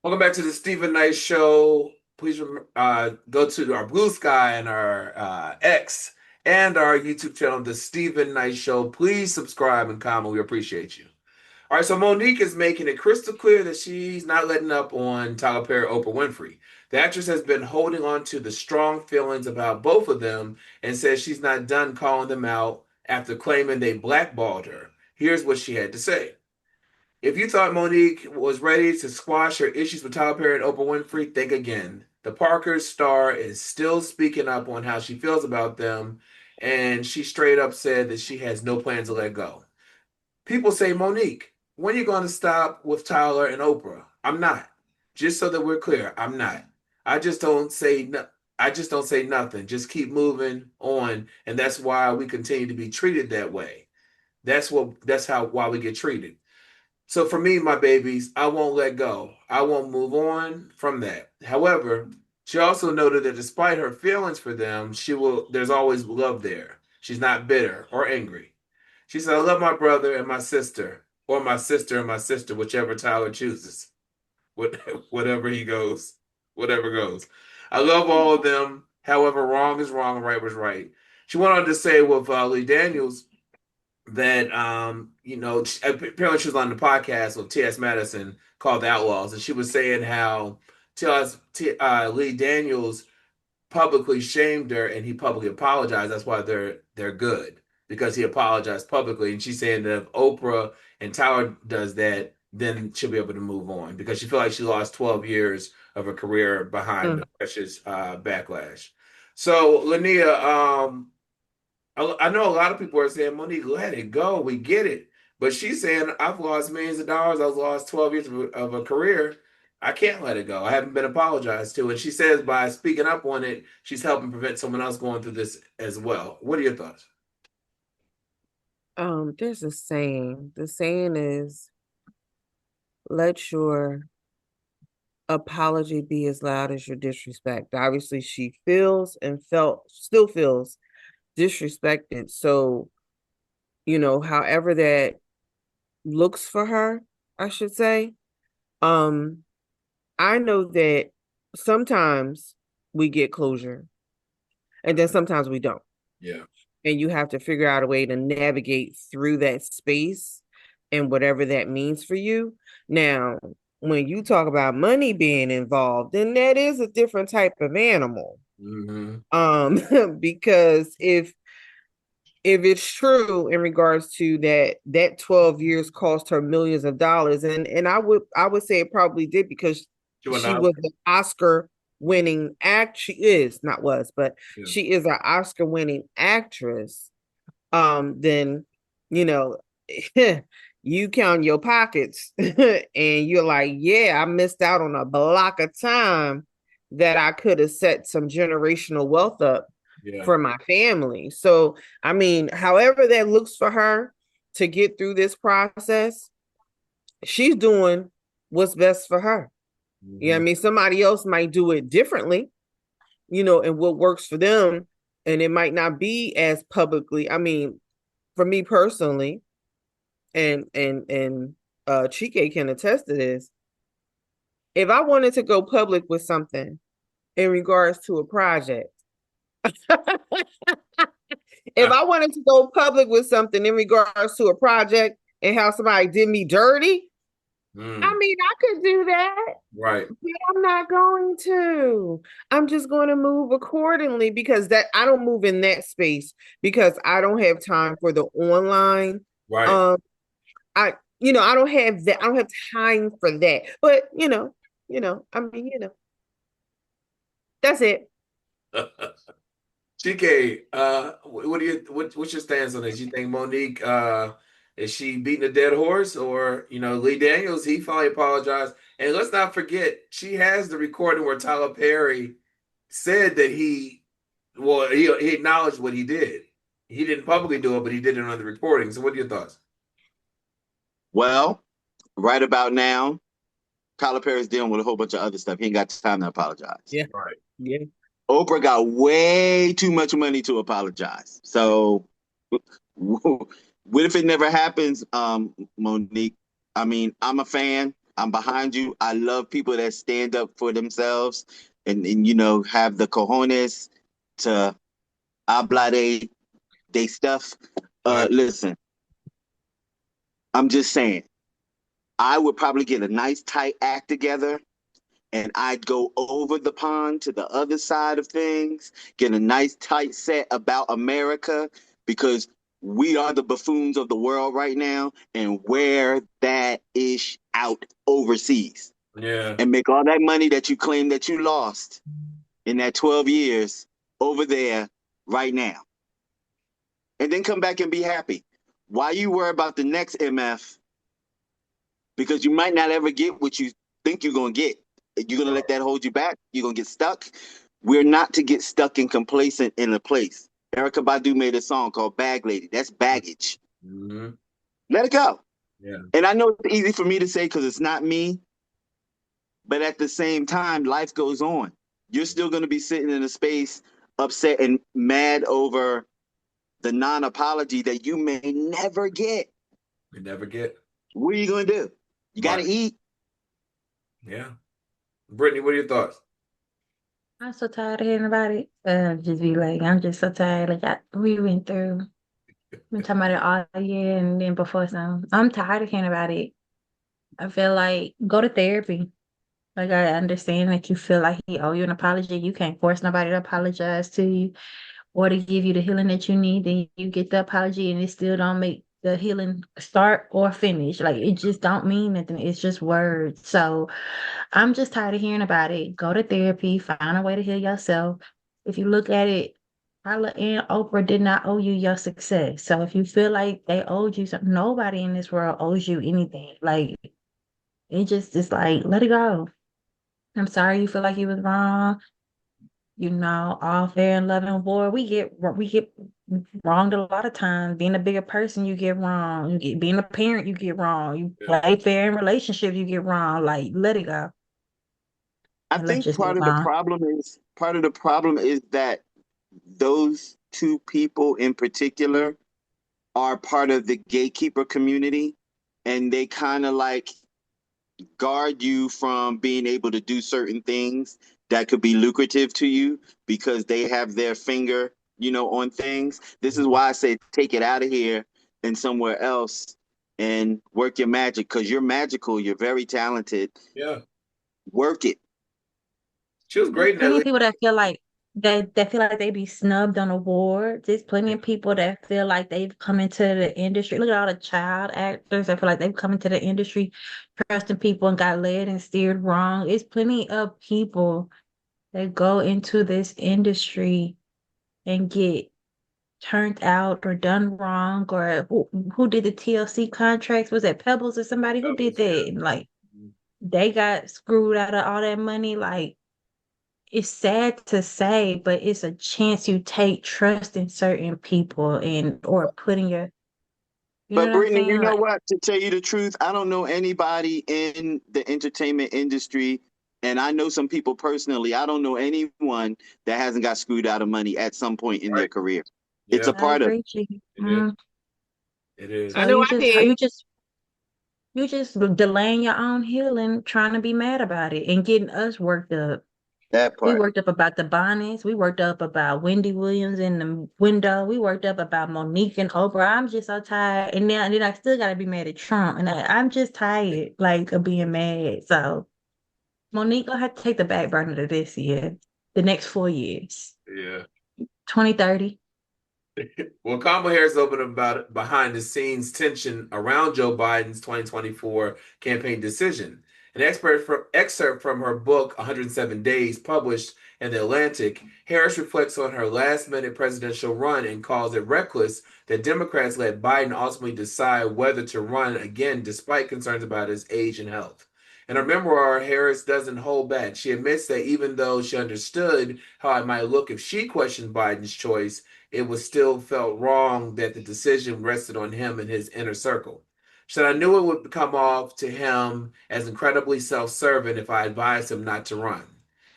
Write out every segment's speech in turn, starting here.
Welcome back to the Stephen Knight Show. Please go to our Blue Sky and our X and our YouTube channel, The Stephen Knight Show. Please subscribe and comment. We appreciate you. All right, so Monique is making it crystal clear that she's not letting up on Tyler Perry, Oprah Winfrey. The actress has been holding on to the strong feelings about both of them and says she's not done calling them out after claiming they blackballed her. Here's what she had to say. If you thought Monique was ready to squash her issues with Tyler Perry and Oprah Winfrey, think again. The Parker star is still speaking up on how she feels about them, and she straight up said that she has no plans to let go. People say, Monique, when are you going to stop with Tyler and Oprah? I'm not. Just so that we're clear, I'm not. I just don't say no, I just don't say nothing. Just keep moving on, and that's why we continue to be treated that way. Why we get treated. So for me, my babies, I won't let go. I won't move on from that. However, she also noted that despite her feelings for them, there's always love there. She's not bitter or angry. She said, I love my brother and my sister, or my sister and my sister, whichever Tyler chooses. Whatever he goes, whatever goes. I love all of them. However, wrong is wrong and right was right. She went on to say with Lee Daniels, that apparently she was on the podcast with T.S. Madison called The Outlaws, and she was saying how Lee Daniels publicly shamed her and he publicly apologized. That's why they're good, because he apologized publicly. And she's saying that if Oprah and Tyler does that, then she'll be able to move on, because she felt like she lost 12 years of her career behind the precious backlash. So Linnea, I know a lot of people are saying, Monique, let it go. We get it. But she's saying, I've lost millions of dollars. I've lost 12 years of a career. I can't let it go. I haven't been apologized to. And she says by speaking up on it, she's helping prevent someone else going through this as well. What are your thoughts? There's a saying. The saying is, let your apology be as loud as your disrespect. Obviously, she feels and still feels disrespected. So, however that looks for her, I should say. I know that sometimes we get closure and then sometimes we don't. Yeah. And you have to figure out a way to navigate through that space and whatever that means for you. Now, when you talk about money being involved, then that is a different type of animal. Because if it's true in regards to that 12 years cost her millions of dollars, and I would say it probably did, because she was an Oscar winning act. She is not was, but yeah, she is an Oscar winning actress. Then you count your pockets and you're like, yeah, I missed out on a block of time that I could have set some generational wealth up for my family. So, I mean, however that looks for her to get through this process, she's doing what's best for her. Mm-hmm. Yeah, I mean, somebody else might do it differently, and what works for them, and it might not be as publicly. I mean, for me personally, and Chike can attest to this. If I wanted to go public with something in regards to a project, if I wanted to go public with something in regards to a project and how somebody did me dirty, I mean, I could do that. Right. But I'm not going to. I'm just going to move accordingly, because I don't move in that space, because I don't have time for the online. Right. I don't have that. I don't have time for that. But I mean, that's it. TK, what's your stance on this? You think Monique, is she beating a dead horse, or Lee Daniels? He finally apologized, and let's not forget she has the recording where Tyler Perry said that he acknowledged what he did. He didn't publicly do it, but he did it on the recording. So, what are your thoughts? Well, right about now, Tyler Perry's dealing with a whole bunch of other stuff. He ain't got time to apologize. Yeah, right. Yeah. Oprah got way too much money to apologize. So what if it never happens, Monique? I mean, I'm a fan. I'm behind you. I love people that stand up for themselves and have the cojones to habla they stuff. Right. Listen, I'm just saying, I would probably get a nice tight act together and I'd go over the pond to the other side of things, get a nice tight set about America, because we are the buffoons of the world right now, and wear that ish out overseas. Yeah. And make all that money that you claim that you lost in that 12 years over there right now. And then come back and be happy. Why you worry about the next MF? Because you might not ever get what you think you're going to get. You're going to let that hold you back. You're going to get stuck. We're not to get stuck and complacent in a place. Erykah Badu made a song called Bag Lady. That's baggage. Mm-hmm. Let it go. Yeah. And I know it's easy for me to say because it's not me. But at the same time, life goes on. You're still going to be sitting in a space upset and mad over the non-apology that you may never get. We never get. What are you going to do? You got to eat. Yeah. Brittany, what are your thoughts? I'm so tired of hearing about it. Just be like, I'm just so tired. Like we went through, been talking about it all year, and then before some. I'm tired of hearing about it. I feel like go to therapy. Like I understand that you feel like he owe you an apology. You can't force nobody to apologize to you or to give you the healing that you need. Then you get the apology, and it still don't make the healing start or finish. Like it just don't mean nothing. It's just words. So I'm just tired of hearing about it. Go to therapy, find a way to heal yourself. If you look at it, Carla and Oprah did not owe you your success. So if you feel like they owed you something, nobody in this world owes you anything. Like it just is like, let it go. I'm sorry you feel like you was wrong. All fair and love and war. We get wronged a lot of times. Being a bigger person, you get wrong. Being a parent, you get wrong. You play fair in relationships, you get wrong. Like let it go. I think part of the problem is that those two people in particular are part of the gatekeeper community, and they kind of like guard you from being able to do certain things that could be lucrative to you because they have their finger, on things. This is why I say take it out of here and somewhere else and work your magic, because you're magical. You're very talented. Yeah. Work it. She was great. Plenty of people that feel like they be snubbed on awards. There's plenty of people that feel like they've come into the industry. Look at all the child actors that feel like they've come into the industry, trusting people and got led and steered wrong. It's plenty of people that go into this industry and get turned out or done wrong, or who did the TLC contracts? Was it Pebbles or somebody who did that? And like they got screwed out of all that money. Like it's sad to say, but it's a chance you take trusting certain people or putting your But Brittany, you know Like, what? To tell you the truth, I don't know anybody in the entertainment industry, and I know some people personally. I don't know anyone that hasn't got screwed out of money at some point in their career. Yeah. It's a I part of agree, it. It is. So I know I did. you just delaying your own healing, trying to be mad about it and getting us worked up. That We part. worked up about the Bonnets. We worked up about Wendy Williams in the window. We worked up about Monique and Oprah. I'm just so tired. And then I still got to be mad at Trump. And I'm just tired, like, of being mad. So Monique gonna have to take the back burner to this year, the next 4 years, Yeah. 2030. Well, Kamala Harris opened about behind the scenes tension around Joe Biden's 2024 campaign decision. An excerpt from her book, 107 Days, published in The Atlantic, Harris reflects on her last minute presidential run and calls it reckless that Democrats let Biden ultimately decide whether to run again despite concerns about his age and health. In her memoir, Harris doesn't hold back. She admits that even though she understood how it might look if she questioned Biden's choice, it was still felt wrong that the decision rested on him and his inner circle. She said, I knew it would come off to him as incredibly self-serving if I advised him not to run.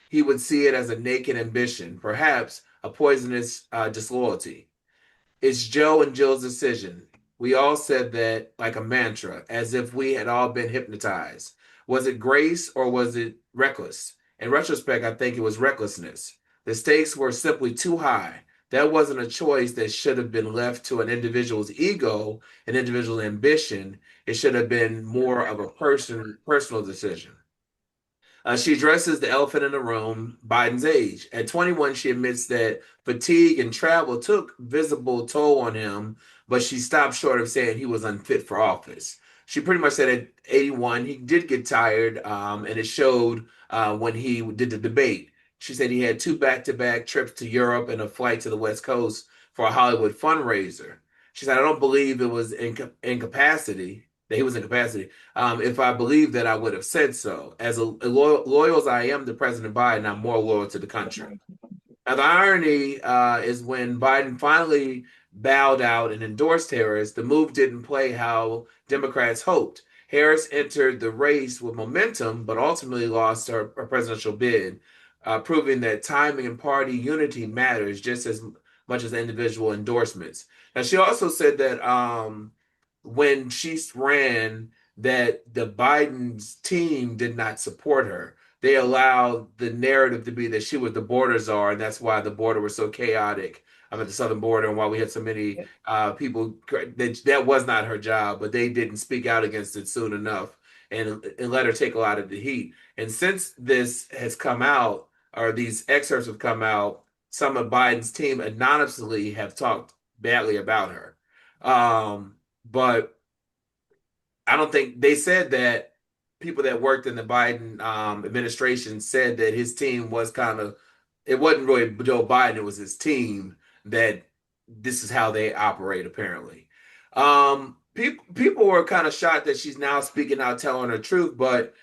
He would see it as a naked ambition, perhaps a poisonous disloyalty. It's Joe and Jill's decision. We all said that like a mantra, as if we had all been hypnotized. Was it grace or was it reckless? In retrospect, I think it was recklessness. The stakes were simply too high. That wasn't a choice that should have been left to an individual's ego, an individual's ambition. It should have been more of a personal decision. She addresses the elephant in the room, Biden's age. At 21, she admits that fatigue and travel took visible toll on him, but she stopped short of saying he was unfit for office. She pretty much said at 81, he did get tired, and it showed when he did the debate. She said he had two back-to-back trips to Europe and a flight to the West Coast for a Hollywood fundraiser. She said, I don't believe it was incapacity, that he was incapacity. If I believed that, I would have said so. As loyal as I am to President Biden, I'm more loyal to the country. Now, the irony is when Biden finally bowed out and endorsed Harris, the move didn't play how Democrats hoped. Harris entered the race with momentum, but ultimately lost her presidential bid, proving that timing and party unity matters just as much as individual endorsements. Now, she also said that when she ran, that the Biden's team did not support her. They allowed the narrative to be that she was the border czar, and that's why the border was so chaotic. At the southern border, and why we had so many people. That was not her job, but they didn't speak out against it soon enough, and let her take a lot of the heat. And since this has come out, or these excerpts have come out, some of Biden's team anonymously have talked badly about her. But I don't think they said that people that worked in the Biden administration said that his team was kind of, it wasn't really Joe Biden, it was his team, that this is how they operate, apparently. People were kind of shocked that she's now speaking out, telling her truth, but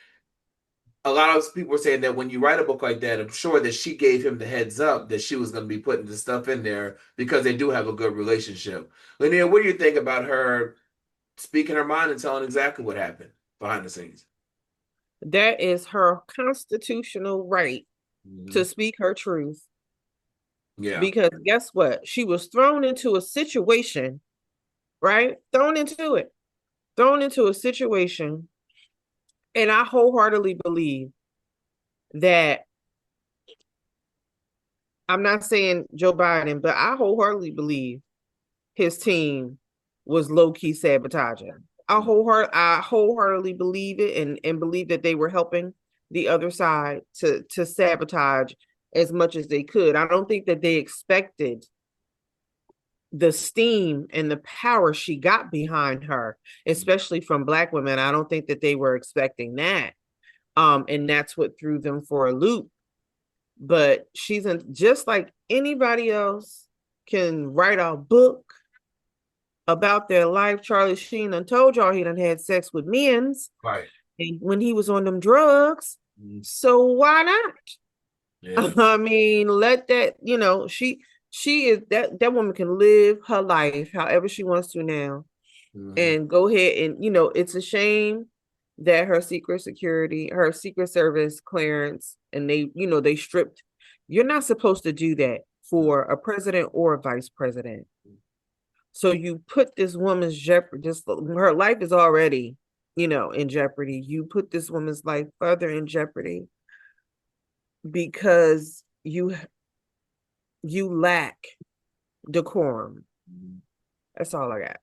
a lot of people were saying that when you write a book like that, I'm sure that she gave him the heads up that she was going to be putting the stuff in there because they do have a good relationship. Linnea, what do you think about her speaking her mind and telling exactly what happened behind the scenes? That is her constitutional right to speak her truth. Yeah. Because guess what? She was thrown into a situation, right? Thrown into a situation. And I wholeheartedly believe that, I'm not saying Joe Biden, but I wholeheartedly believe his team was low-key sabotaging. I wholeheartedly believe it, and believe that they were helping the other side to sabotage as much as they could. I don't think that they expected the steam and the power she got behind her, especially from Black women. I don't think that they were expecting that. And that's what threw them for a loop. But she's just like anybody else can write a book about their life. Charlie Sheen done told y'all he done had sex with men's, right? And when he was on them drugs. So why not? Yeah. I mean, let that, she is that woman can live her life however she wants to now. And go ahead and, it's a shame that her secret service clearance, and they stripped. You're not supposed to do that for a president or a vice president. So you put this woman's jeopardy, her life is already, in jeopardy. You put this woman's life further in jeopardy because you lack decorum. That's all I got.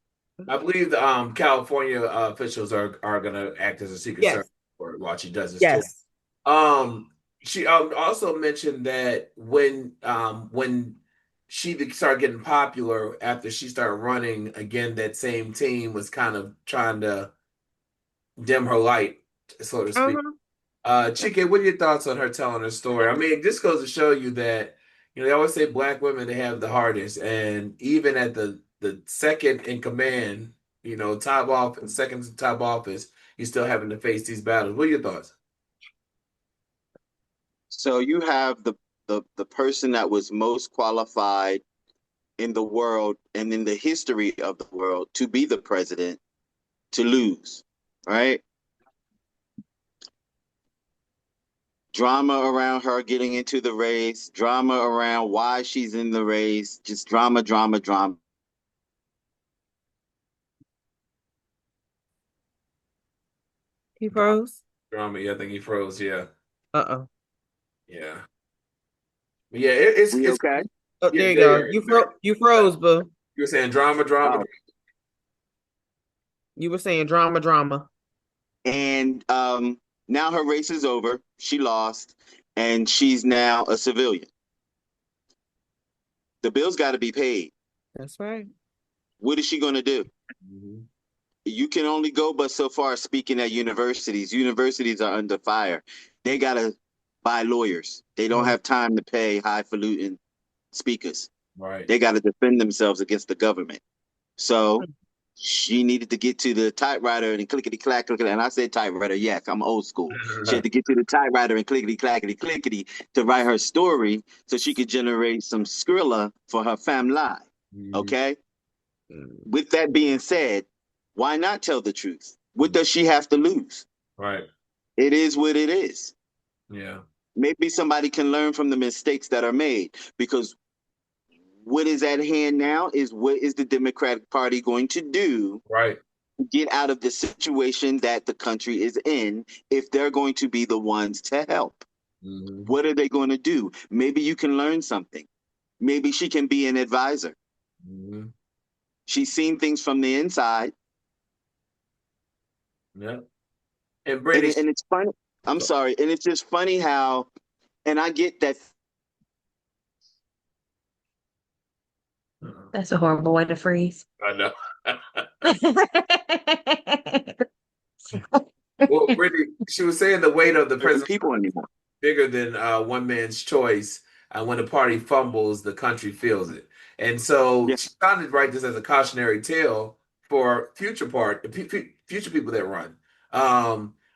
I believe the California officials are going to act as a secret service while she does this tour. She also mentioned that when she started getting popular after she started running again, that same team was kind of trying to dim her light, so to speak. Chike, what are your thoughts on her telling her story? I mean, this goes to show you that, they always say Black women, they have the hardest, and even at the second in command, second to top office, you're still having to face these battles. What are your thoughts? So you have the person that was most qualified in the world and in the history of the world to be the president to lose, right? Drama around her getting into the race, drama around why she's in the race, just drama. He froze? Drama. Yeah, I think he froze. Yeah. Uh-oh. Yeah. Yeah, it's okay. Oh, there you go. You froze, boo. You were saying drama. Oh. You were saying drama. And now her race is over. She lost, and she's now a civilian. The bills got to be paid. That's right. What is she going to do? Mm-hmm. You can only go but so far speaking at universities. Universities are under fire. They got to buy lawyers. They don't have time to pay highfalutin speakers. Right. They got to defend themselves against the government. So she needed to get to the typewriter and clickety clack, and I said typewriter. Yes, I'm old school. She had to get to the typewriter and clickety clackety clickety to write her story so she could generate some Skrilla for her family. Mm-hmm. Okay. With that being said, why not tell the truth? What does she have to lose? Right. It is what it is. Yeah. Maybe somebody can learn from the mistakes that are made, because what is at hand now is what is the Democratic Party going to do to get out of the situation that the country is in if they're going to be the ones to help? Mm-hmm. What are they going to do? Maybe you can learn something. Maybe she can be an advisor. Mm-hmm. She's seen things from the inside. Yeah. And British. And it's funny. I'm sorry. And it's just funny how, and I get that. That's a horrible way to freeze. I know. Well, Brittany, she was saying the weight of the president people anymore bigger than one man's choice. And when the party fumbles, the country feels it. And so she found to write this as a cautionary tale for future people that run.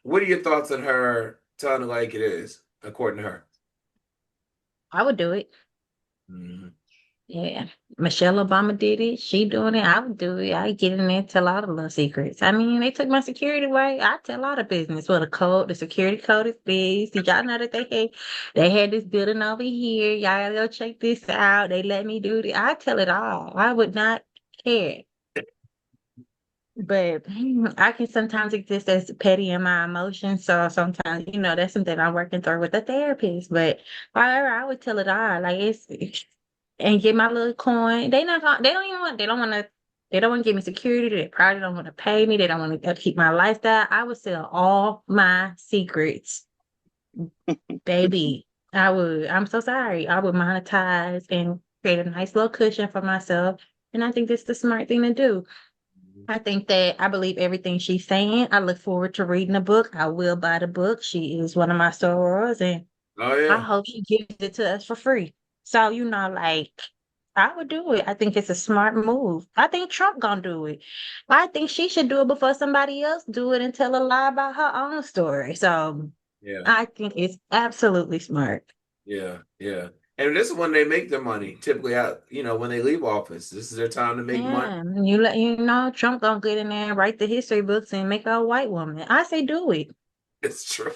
What are your thoughts on her telling it like it is, according to her? I would do it. Mm-hmm. Yeah. Michelle Obama did it. She doing it. I would do it. I get in there and tell all the little secrets. I mean, they took my security away. I tell all the business. Well, the security code is this. Did y'all know that they had this building over here? Y'all gotta go check this out. They let me do it. I tell it all. I would not care. But I can sometimes exist as petty in my emotions. So sometimes, that's something I'm working through with a therapist. But however, I would tell it all. Like and get my little coin. They don't want to give me security. They probably don't want to pay me. They don't want to keep my lifestyle. I would sell all my secrets. Baby, I would. I'm so sorry. I would monetize and create a nice little cushion for myself. And I think that's the smart thing to do. I think that I believe everything she's saying. I look forward to reading the book. I will buy the book. She is one of my sorors, and I hope she gives it to us for free. So, I would do it. I think it's a smart move. I think Trump gonna do it. I think she should do it before somebody else do it and tell a lie about her own story. So I think it's absolutely smart. Yeah. And this is when they make their money. Typically, when they leave office, this is their time to make money. Trump gonna get in there and write the history books and make her a white woman. I say do it. It's true.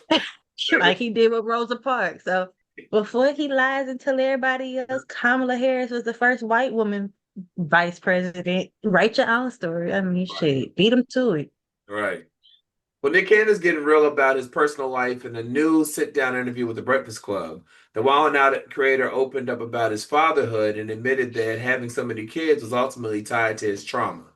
Like he did with Rosa Parks. So before he lies and tell everybody else, Kamala Harris was the first white woman vice president. Write your own story. I mean, shit, beat him to it. Right. Well, Nick Cannon's getting real about his personal life in a new sit-down interview with the Breakfast Club. The Wild 'N Out creator opened up about his fatherhood and admitted that having so many kids was ultimately tied to his trauma.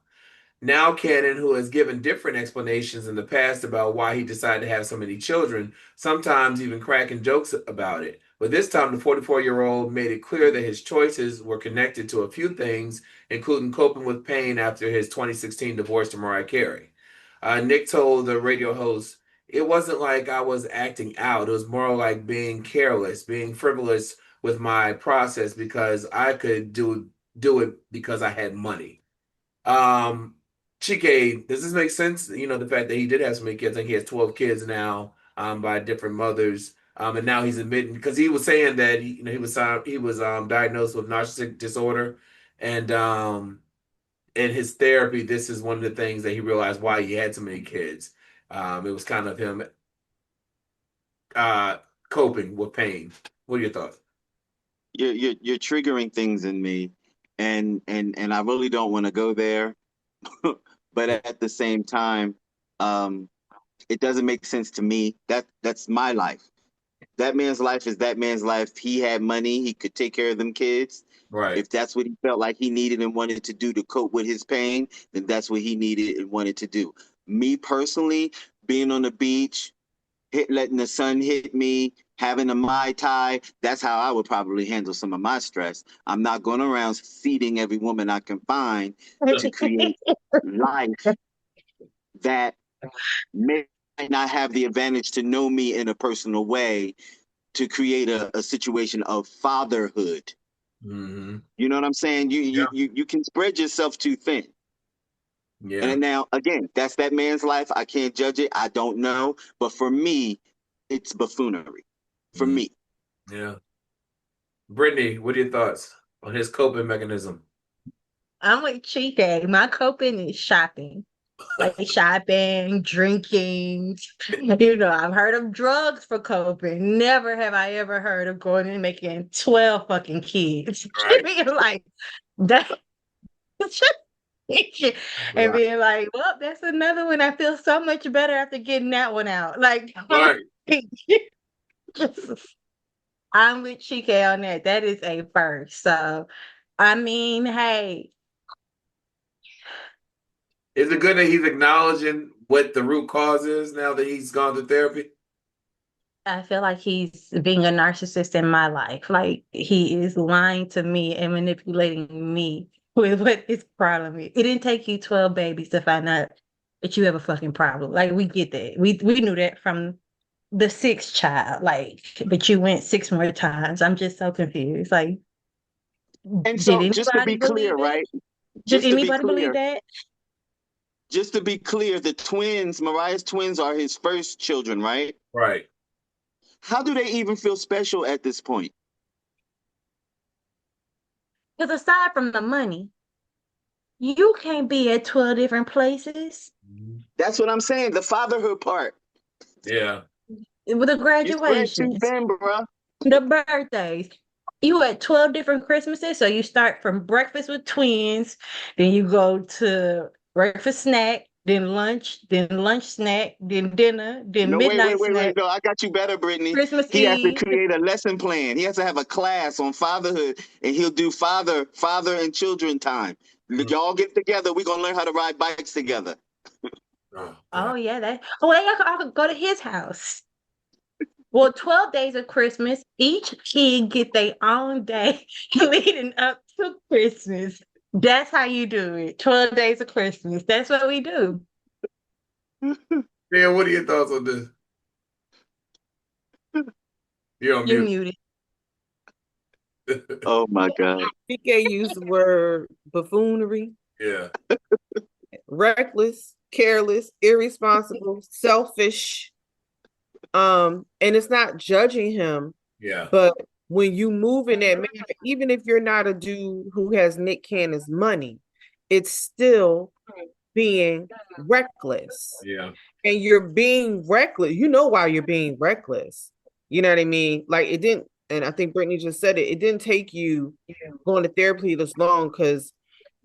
Now Cannon, who has given different explanations in the past about why he decided to have so many children, sometimes even cracking jokes about it. But this time, the 44-year-old made it clear that his choices were connected to a few things, including coping with pain after his 2016 divorce to Mariah Carey. Nick told the radio host, "It wasn't like I was acting out. It was more like being careless, being frivolous with my process because I could do it because I had money." Chike, does this make sense? The fact that he did have so many kids. I think he has 12 kids now, by different mothers. And now he's admitting, because he was saying that he was diagnosed with narcissistic disorder, and in his therapy, this is one of the things that he realized why he had so many kids. It was kind of him coping with pain. What are your thoughts? You're triggering things in me, and I really don't want to go there, but at the same time, It doesn't make sense to me. That's my life. That man's life is that man's life. He had money. He could take care of them kids. Right. If that's what he felt like he needed and wanted to do to cope with his pain, then that's what he needed and wanted to do. Me personally, being on the beach, letting the sun hit me, having a Mai Tai, that's how I would probably handle some of my stress. I'm not going around feeding every woman I can find to create life that may not have the advantage to know me in a personal way, to create a situation of fatherhood. Mm-hmm. You know what I'm saying? You can spread yourself too thin. Yeah. And now, again, that's that man's life. I can't judge it. I don't know. But for me, it's buffoonery. For me. Yeah. Brittany, what are your thoughts on his coping mechanism? I'm with Chike. My coping is shopping. Like shopping, drinking. I've heard of drugs for coping. Never have I ever heard of going and making 12 fucking kids. Right. Being like that. And being like, well, that's another one. I feel so much better after getting that one out. Like, right. I'm with Chike on that. That is a first. So, I mean, hey. Is it good that he's acknowledging what the root cause is now that he's gone to therapy? I feel like he's being a narcissist in my life. Like, he is lying to me and manipulating me with what his problem is. It didn't take you 12 babies to find out that you have a fucking problem. Like, we get that. We knew that from the sixth child. Like, but you went 6 more times. I'm just so confused. Like, and so just to be clear, right? Did anybody believe that? Just to be clear, the twins, Mariah's twins, are his first children, right? Right. How do they even feel special at this point? Because aside from the money, you can't be at 12 different places. That's what I'm saying. The fatherhood part. Yeah. With the graduations. The birthdays. You had 12 different Christmases. So you start from breakfast with twins, then you go to breakfast snack, then lunch snack, then dinner, then midnight snack. Wait. No, I got you better, Brittany. Christmas He Eve. has to create a lesson plan. He has to have a class on fatherhood, and he'll do father and children time. Y'all get together. We're going to learn how to ride bikes together. Oh, yeah. I could go to his house. Well, 12 days of Christmas, each kid get their own day leading up to Christmas. That's how you do it. 12 days of Christmas. That's what we do. Yeah, what are your thoughts on this? You're muted. Oh my God. PK used the word buffoonery. Yeah. Reckless, careless, irresponsible, selfish. And it's not judging him. Yeah. But when you move in that manner, even if you're not a dude who has Nick Cannon's money, it's still being reckless. Yeah. And you're being reckless. You know why you're being reckless. You know what I mean? Like it didn't, and I think Brittany just said it, it didn't take you going to therapy this long, because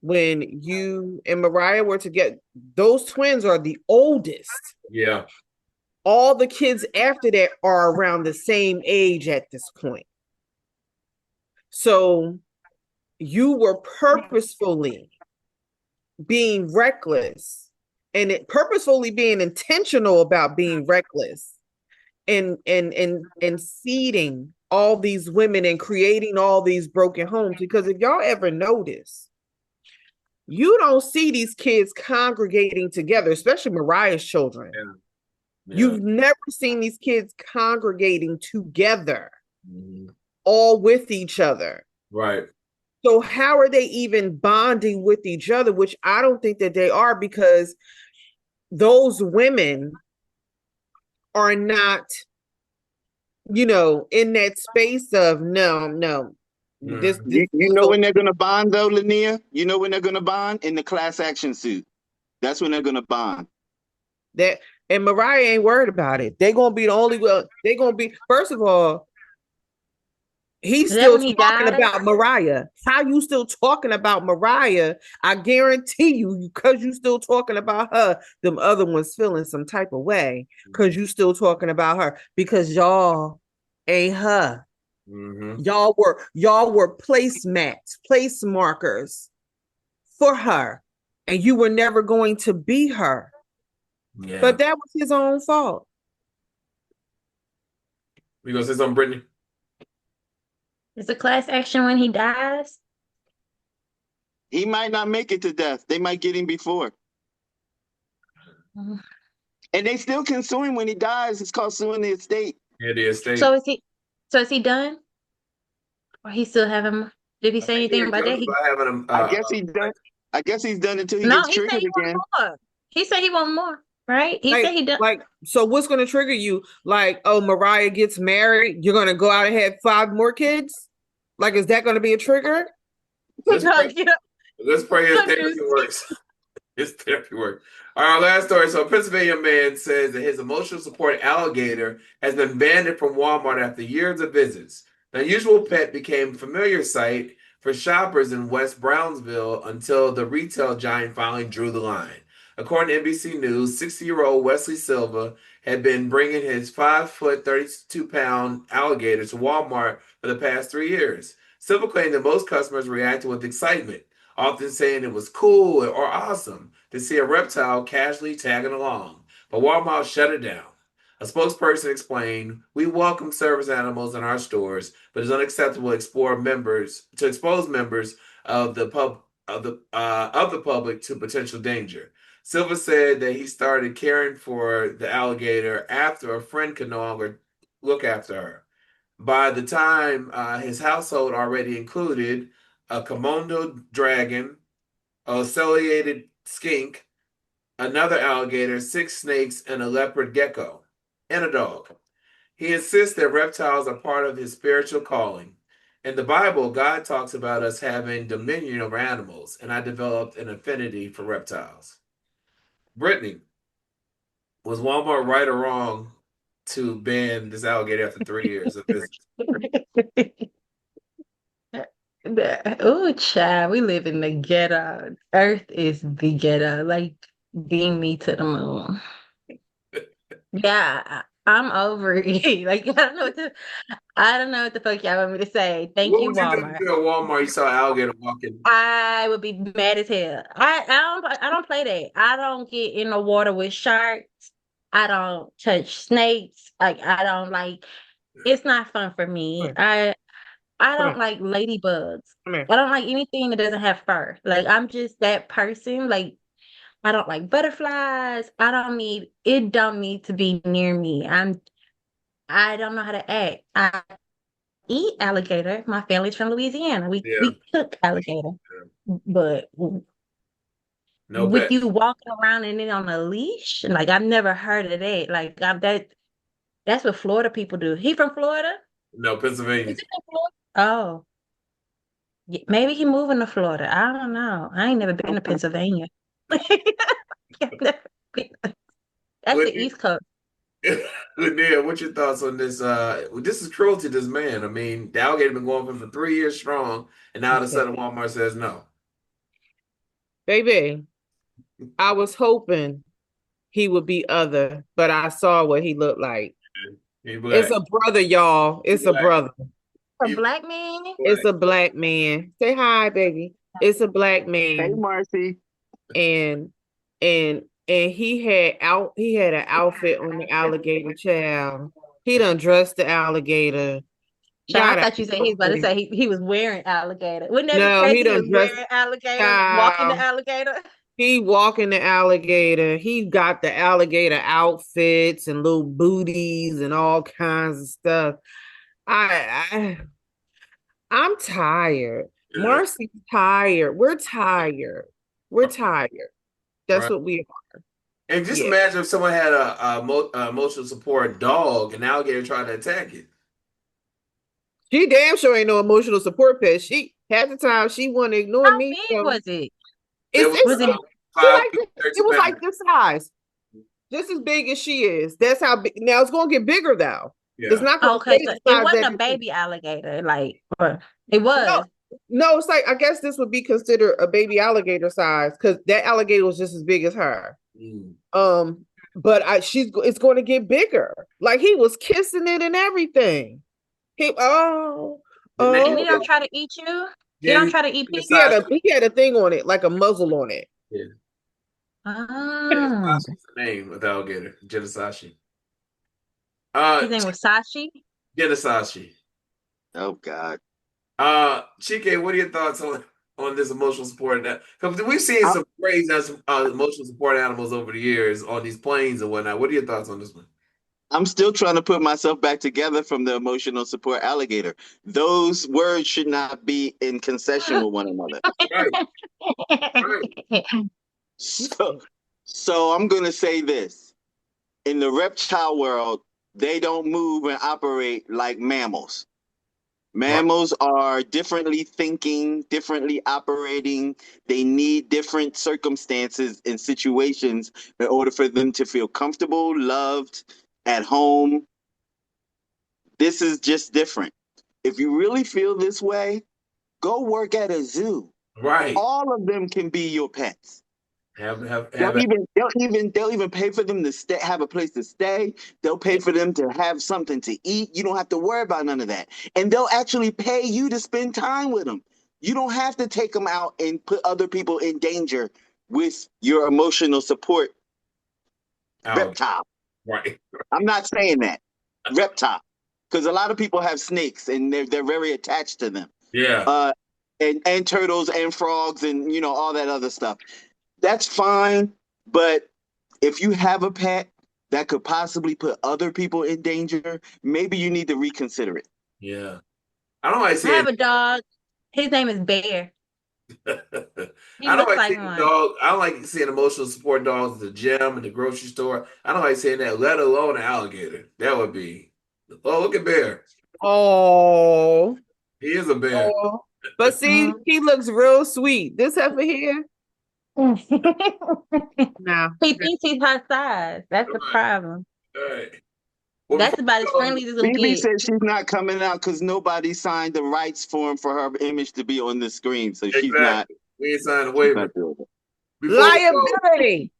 when you and Mariah were together, those twins are the oldest. Yeah. All the kids after that are around the same age at this point. So you were purposefully being reckless, and purposefully being intentional about being reckless, and seeding all these women and creating all these broken homes. Because if y'all ever notice, you don't see these kids congregating together, especially Mariah's children. Yeah. Yeah. You've never seen these kids congregating together, all with each other. Right. So how are they even bonding with each other? Which I don't think that they are, because those women are not, in that space of no. You know when they're going to bond, though, Linnea? You know when they're going to bond? In the class action suit. That's when they're going to bond. And Mariah ain't worried about it. They're going to be the only one. They're going to be, first of all, He's still talking about Mariah. How you still talking about Mariah? I guarantee you, because you still talking about her, them other ones feeling some type of way because you still talking about her because y'all ain't her. Mm-hmm. Y'all were placemats, place markers for her, and you were never going to be her. Yeah. But that was his own fault. We gonna say something, Brittany? Is a class action when he dies? He might not make it to death. They might get him before. And they still can sue him when he dies. It's called suing the estate. Yeah, the estate. So is he done? Or he still have him? Did he say anything about that? I guess he's done. I guess he's done until he gets triggered again. He said he want more, right? He said he done. Like, so what's going to trigger you? Like, oh, Mariah gets married. You're going to go out and have 5 more kids? Like, is that going to be a trigger? Let's pray his therapy works. His therapy works. All right, our last story. So a Pennsylvania man says that his emotional support alligator has been banned from Walmart after years of visits. The unusual pet became a familiar sight for shoppers in West Brownsville until the retail giant finally drew the line. According to NBC News, 60-year-old Wesley Silva had been bringing his 5-foot, 32-pound alligator to Walmart for the past 3 years. Silva claimed that most customers reacted with excitement, often saying it was cool or awesome to see a reptile casually tagging along. But Walmart shut it down. A spokesperson explained, "We welcome service animals in our stores, but it's unacceptable to expose members of the public to potential danger." Silva said that he started caring for the alligator after a friend could no longer look after her. By the time his household already included a Komodo dragon, a ciliated skink, another alligator, 6 snakes, and a leopard gecko, and a dog. He insists that reptiles are part of his spiritual calling. In the Bible, God talks about us having dominion over animals, and I developed an affinity for reptiles. Brittany, was Walmart right or wrong to ban this alligator after 3 years of business? Oh, child, we live in the ghetto. Earth is the ghetto. Like, beam me to the moon. Yeah, I'm over it. Like, I don't know what the fuck y'all want me to say. Thank you, Walmart. What would you do if you at Walmart, you saw an alligator walking? I would be mad as hell. I don't play that. I don't get in the water with sharks. I don't touch snakes. Like, I don't like. It's not fun for me. I don't like ladybugs. I don't like anything that doesn't have fur. Like, I'm just that person. Like, I don't like butterflies. It don't need to be near me. I don't know how to act. I eat alligator. My family's from Louisiana. We cook alligator. But with you walking around and it on a leash, like, I've never heard of that. Like, that's what Florida people do. He from Florida? No, Pennsylvania. Is he from Florida? Oh. Maybe he moving to Florida. I don't know. I ain't never been to Pennsylvania. That's the East Coast. Linnea, what's your thoughts on this? This is cruelty to this man. I mean, the alligator been going for 3 years strong, and now all of a sudden Walmart says no. Baby, I was hoping he would be other, but I saw what he looked like. It's a brother, y'all. It's a brother. A black man? It's a black man. Say hi, baby. It's a black man. Hey, Marcy. And he had an outfit on the alligator, child. He done dressed the alligator. I thought you said he was about to say he was wearing alligator. Wouldn't that no, be he done was wearing alligator, walking the alligator? He walking the alligator. He got the alligator outfits and little booties and all kinds of stuff. I'm tired. Marcy's tired. We're tired. That's what we are. And just imagine if someone had a emotional support dog and an alligator tried to attack it. She damn sure ain't no emotional support pet. She half the time she want to ignore me. How big was it? It was like this size. Just as big as she is. That's how big. Now it's gonna get bigger though. It's not going to okay, stay so the it size wasn't that a baby alligator, like, or it was. No, it's like I guess this would be considered a baby alligator size because that alligator was just as big as her. But it's going to get bigger. Like he was kissing it and everything. He And he don't try to eat you. He don't try to eat people. He had a thing on it, like a muzzle on it. Yeah. Oh. What's the name of the alligator? Genesashi. His name was Sashi. Genesashi. Oh God. Chike, what are your thoughts on this emotional support? Because we've seen some crazy emotional support animals over the years on these planes and whatnot. What are your thoughts on this one? I'm still trying to put myself back together from the emotional support alligator. Those words should not be in concession with one another. Right. So I'm going to say this. In the reptile world, they don't move and operate like mammals. Mammals are differently thinking, differently operating. They need different circumstances and situations in order for them to feel comfortable, loved, at home. This is just different. If you really feel this way, go work at a zoo. Right. All of them can be your pets. They'll even pay for them to stay, have a place to stay. They'll pay for them to have something to eat. You don't have to worry about none of that. And they'll actually pay you to spend time with them. You don't have to take them out and put other people in danger with your emotional support reptile. Right. I'm not saying that. Reptile. Because a lot of people have snakes and they're very attached to them. Yeah. And turtles and frogs and all that other stuff. That's fine, but if you have a pet that could possibly put other people in danger, maybe you need to reconsider it. Yeah. I don't like I have a dog. His name is Bear. I don't like seeing dog. I don't like seeing emotional support dogs at the gym and the grocery store. I don't like seeing that, let alone an alligator. That would be. Oh, look at Bear. Oh, he is a bear. Oh. But see, he looks real sweet. This heifer here. Nah. He thinks he's her size. That's the problem. Right. Well, that's about as friendly as it'll Phoebe get. said she's not coming out because nobody signed the rights form for her image to be on the screen. So she's not. We ain't signed a waiver. Liability.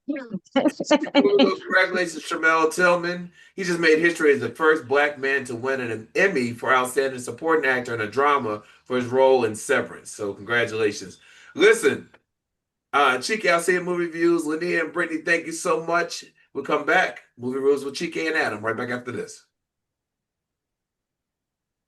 Congratulations, Shamel Tillman. He just made history as the first Black man to win an Emmy for Outstanding Supporting Actor in a Drama for his role in Severance. So congratulations. Listen, Chike, I'll see you in movie reviews. Linnea and Brittany, thank you so much. We'll come back. Movie Rules with Chike and Adam right back after this.